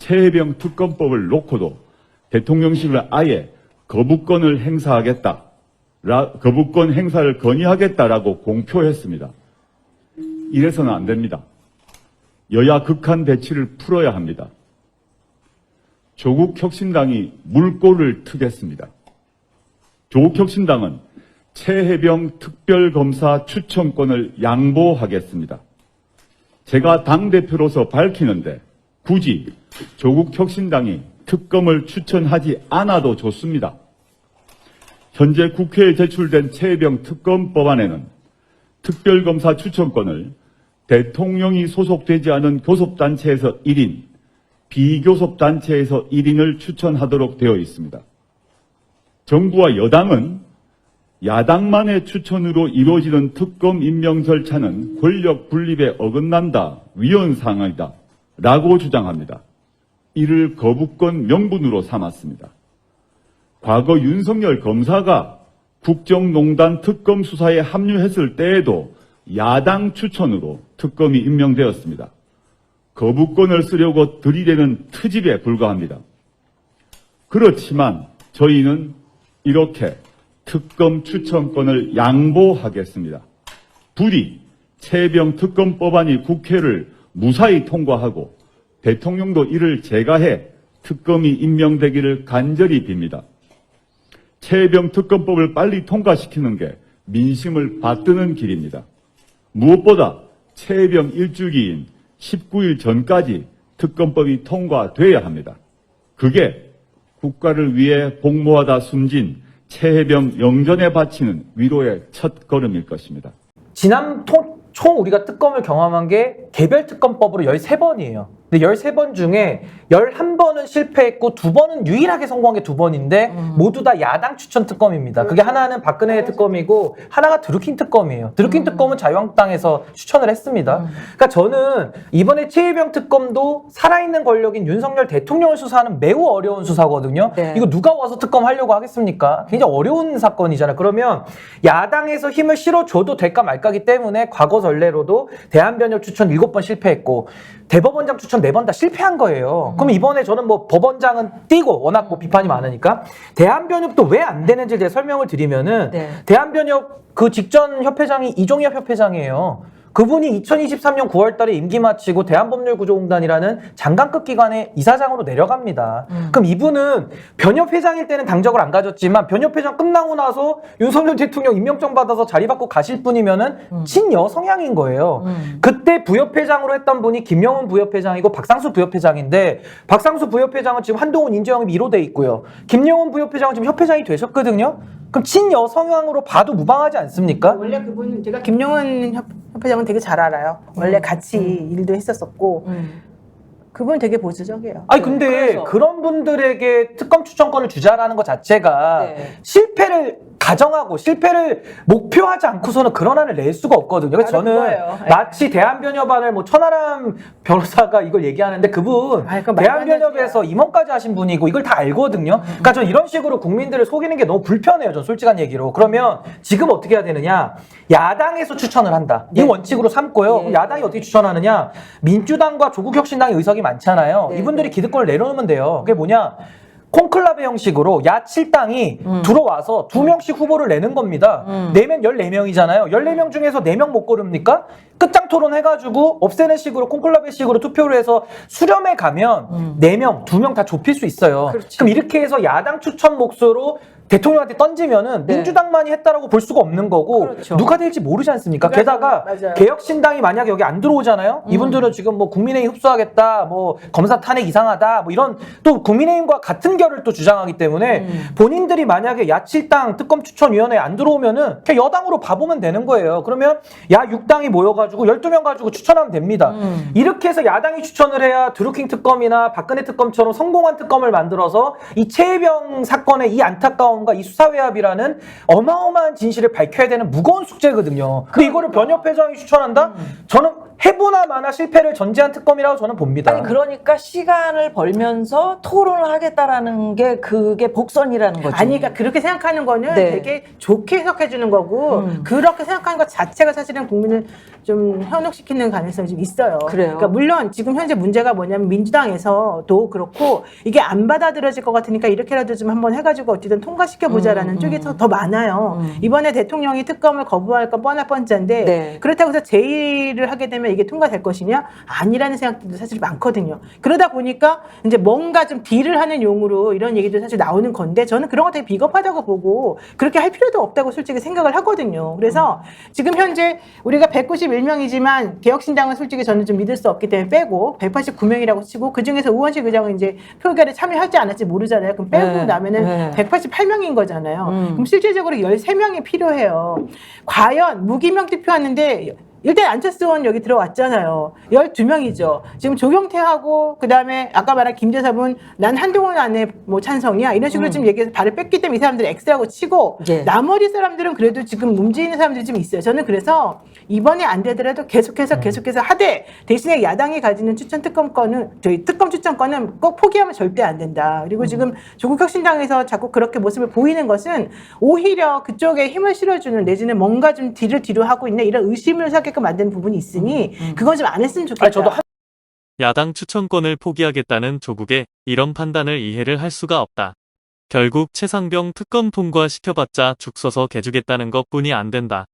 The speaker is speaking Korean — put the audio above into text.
최혜병 특검법을 놓고도 대통령실을 아예 거부권 행사를 건의하겠다라고 공표했습니다. 이래서는 안 됩니다. 여야 극한 대치를 풀어야 합니다. 조국혁신당이 물꼬를 트겠습니다. 조국혁신당은 최혜병 특별검사 추천권을 양보하겠습니다. 제가 당대표로서 밝히는데 굳이 조국혁신당이 특검을 추천하지 않아도 좋습니다. 현재 국회에 제출된 최혜병 특검법안에는 특별검사 추천권을 대통령이 소속되지 않은 교섭단체에서 1인, 비교섭단체에서 1인을 추천하도록 되어 있습니다. 정부와 여당은 야당만의 추천으로 이루어지는 특검 임명 절차는 권력 분립에 어긋난다, 위헌 상황이다 라고 주장합니다. 이를 거부권 명분으로 삼았습니다. 과거 윤석열 검사가 국정농단 특검 수사에 합류했을 때에도 야당 추천으로 특검이 임명되었습니다. 거부권을 쓰려고 들이대는 트집에 불과합니다. 그렇지만 저희는 이렇게 특검 추천권을 양보하겠습니다. 부디 최혜병 특검법안이 국회를 무사히 통과하고 대통령도 이를 제가해 특검이 임명되기를 간절히 빕니다. 최혜병 특검법을 빨리 통과시키는 게 민심을 받드는 길입니다. 무엇보다 최혜병 일주기인 19일 전까지 특검법이 통과돼야 합니다. 그게 국가를 위해 복무하다 숨진 최혜병 영전에 바치는 위로의 첫 걸음일 것입니다. 지난 총 우리가 특검을 경험한 게 개별 특검법으로 13번이에요. 근데 13번 중에 11번은 실패했고 2번은 유일하게 성공한 게 2번인데 모두 다 야당 추천 특검입니다. 그게 하나는 박근혜 특검이고 하나가 드루킹 특검이에요. 드루킹 특검은 자유한국당에서 추천을 했습니다. 그러니까 저는 이번에 최혜병 특검도 살아있는 권력인 윤석열 대통령을 수사하는 매우 어려운 수사거든요. 네. 이거 누가 와서 특검하려고 하겠습니까? 굉장히 어려운 사건이잖아요. 그러면 야당에서 힘을 실어줘도 될까 말까기 때문에 과거 전례로도 대한변협 추천 7번 실패했고 대법원장 추천 4번 다 실패한 거예요. 그럼 이번에 저는 뭐 법원장은 띄고 워낙 뭐 비판이 많으니까 대한변협도 왜 안 되는지 제가 설명을 드리면은 네. 대한변협 그 직전 협회장이 이종엽 협회장이에요. 그분이 2023년 9월 달에 임기 마치고 대한법률구조공단이라는 장관급 기관의 이사장으로 내려갑니다. 그럼 이분은 변협회장일 때는 당적을 안 가졌지만 변협회장 끝나고 나서 윤석열 대통령 임명장 받아서 자리 바꾸고 가실 분이면은 친여 성향인 거예요. 그때 부협회장으로 했던 분이 김영훈 부협회장이고 박상수 부협회장인데 박상수 부협회장은 지금 한동훈 인재영입 1호 돼 있고요. 김영훈 부협회장은 지금 협회장이 되셨거든요. 그럼 친여 성향으로 봐도 무방하지 않습니까? 원래 그분은 제가 김영훈 협회장은 되게 잘 알아요. 원래 같이 일도 했었었고 그분 되게 보수적이에요. 아니 근데 그래서. 그런 분들에게 특검 추천권을 주자라는 것 자체가 네. 실패를 가정하고 실패를 목표하지 않고서는 그런 안을 낼 수가 없거든요. 그래서 바로 저는 그거예요. 마치 대한변협안을 뭐 천하람 변호사가 이걸 얘기하는데 그분 아니, 그건 말도 안 대한변협에서 임원까지 하신 분이고 이걸 다 알거든요. 그러니까 저는 이런 식으로 국민들을 속이는 게 너무 불편해요. 전 솔직한 얘기로. 그러면 지금 어떻게 해야 되느냐? 야당에서 추천을 한다. 이 네. 원칙으로 삼고요. 네. 그럼 야당이 어떻게 추천하느냐? 민주당과 조국혁신당의 의석이 많잖아요. 네. 이분들이 기득권을 내려놓으면 돼요. 그게 뭐냐? 콘클라베 형식으로 야 7당이 들어와서 2명씩 후보를 내는 겁니다. 내면 14명이잖아요. 14명 중에서 4명 못 고릅니까? 끝장 토론 해가지고 없애는 식으로 콘클라베 식으로 투표를 해서 수렴에 가면 4명, 2명 다 좁힐 수 있어요. 그렇지. 그럼 이렇게 해서 야당 추천 몫으로 대통령한테 던지면은 네. 민주당만이 했다라고 볼 수가 없는 거고 그렇죠. 누가 될지 모르지 않습니까? 맞아요. 게다가 맞아요. 개혁신당이 만약에 여기 안 들어오잖아요. 이분들은 지금 뭐 국민의힘 흡수하겠다, 뭐 검사 탄핵 이상하다, 뭐 이런 또 국민의힘과 같은 결을 또 주장하기 때문에 본인들이 만약에 야칠당 특검 추천위원회에 안 들어오면은 그냥 여당으로 봐보면 되는 거예요. 그러면 야 6당이 모여가지고 12명 가지고 추천하면 됩니다. 이렇게 해서 야당이 추천을 해야 드루킹 특검이나 박근혜 특검처럼 성공한 특검을 만들어서 이 최혜병 사건의 이 안타까움과 이 수사외압이라는 어마어마한 진실을 밝혀야 되는 무거운 숙제거든요. 근데 이거를 변협회장이 추천한다? 저는 해보나 마나 실패를 전제한 특검이라고 저는 봅니다. 아니 그러니까 시간을 벌면서 토론을 하겠다라는 게 그게 복선이라는 거죠. 아니, 그러니까 그렇게 생각하는 거는 네. 되게 좋게 해석해 주는 거고, 그렇게 생각하는 것 자체가 사실은 국민을 좀 현혹시키는 가능성이 좀 있어요. 그래요. 그러니까 물론 지금 현재 문제가 뭐냐면 민주당에서도 그렇고 이게 안 받아들여질 것 같으니까 이렇게라도 좀 한번 해가지고 어쨌든 통과시켜 보자라는 쪽이 더 많아요. 이번에 대통령이 특검을 거부할 건 뻔할 뻔짠데 네. 그렇다고 해서 제의를 하게 되면 이게 통과될 것이냐? 아니라는 생각들도 사실 많거든요. 그러다 보니까 이제 뭔가 좀 딜을 하는 용으로 이런 얘기도 사실 나오는 건데 저는 그런 거 되게 비겁하다고 보고 그렇게 할 필요도 없다고 솔직히 생각을 하거든요. 그래서 지금 현재 우리가 191명이지만 개혁신당은 솔직히 저는 좀 믿을 수 없기 때문에 빼고 189명이라고 치고 그중에서 우원식 의장은 이제 표결에 참여할지 안 할지 모르잖아요. 그럼 빼고 네. 나면은 네. 188명인 거잖아요. 그럼 실질적으로 13명이 필요해요. 과연 무기명 투표하는데 일단 안철수 의원 여기 들어왔잖아요. 12명이죠. 지금 조경태하고 그다음에 아까 말한 김재섭은 난 한동훈 안에 뭐 찬성이야. 이런 식으로 지금 얘기해서 발을 뺐기 때문에 이 사람들이 X라고 치고 예. 나머지 사람들은 그래도 지금 움직이는 사람들이 좀 있어요. 저는 그래서 이번에 안 되더라도 계속해서 하되 대신에 야당이 가지는 추천 특검권은 저희 특검 추천권은 꼭 포기하면 절대 안 된다. 그리고 지금 조국 혁신당에서 자꾸 그렇게 모습을 보이는 것은 오히려 그쪽에 힘을 실어주는 내지는 뭔가 좀 딜을 뒤로 하고 있네 이런 의심을 사게끔 만드는 부분이 있으니 그건 좀 안 했으면 좋겠다. 아니, 저도 야당 추천권을 포기하겠다는 조국의 이런 판단을 이해를 할 수가 없다. 결국 최상병 특검 통과시켜봤자 죽 서서 개주겠다는 것뿐이 안 된다.